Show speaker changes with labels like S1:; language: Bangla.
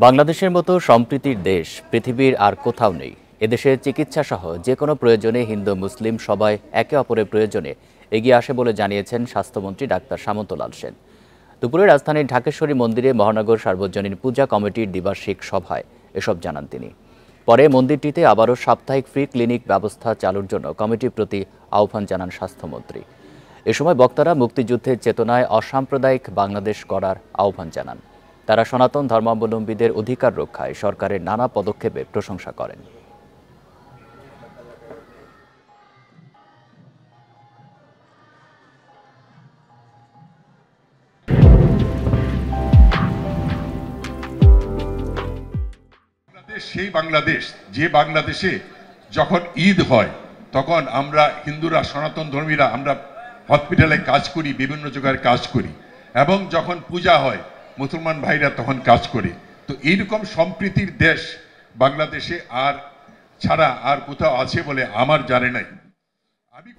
S1: বাংলাদেশের মতো সম্প্রীতির দেশ পৃথিবীর আর কোথাও নেই। এদেশে চিকিৎসা সহ যে কোনো প্রয়োজনে হিন্দু মুসলিম সবাই একে অপরের প্রয়োজনে এগিয়ে আসে বলে জানিয়েছেন স্বাস্থ্যমন্ত্রী ডাক্তার সামন্তলাল সেন। দুপুরে রাজধানীর ঢাকেশ্বরী মন্দিরে মহানগর সার্বজনীন পূজা কমিটির দ্বিবার্ষিক সভায় এসব জানান তিনি। পরে মন্দিরটিতে আবারও সাপ্তাহিক ফ্রি ক্লিনিক ব্যবস্থা চালুর জন্য কমিটির প্রতি আহ্বান জানান স্বাস্থ্যমন্ত্রী। এ সময় বক্তারা মুক্তিযুদ্ধের চেতনায় অসাম্প্রদায়িক বাংলাদেশ গড়ার আহ্বান জানান। তারা সনাতন ধর্মাবলম্বীদের অধিকার রক্ষায় সরকারের নানা পদক্ষেপের প্রশংসা করেন।
S2: সেই বাংলাদেশ যে বাংলাদেশে যখন ঈদ হয় তখন আমরা হিন্দুরা সনাতন ধর্মীরা আমরা হসপিটালে কাজ করি, বিভিন্ন জায়গায় কাজ করি, এবং যখন পূজা হয় মুসলমান ভাইরা তখন কাজ করে। তো এইরকম সম্প্রীতির দেশ বাংলাদেশে আর ছাড়া আর কোথাও আছে বলে আমার জানা নাই। আমি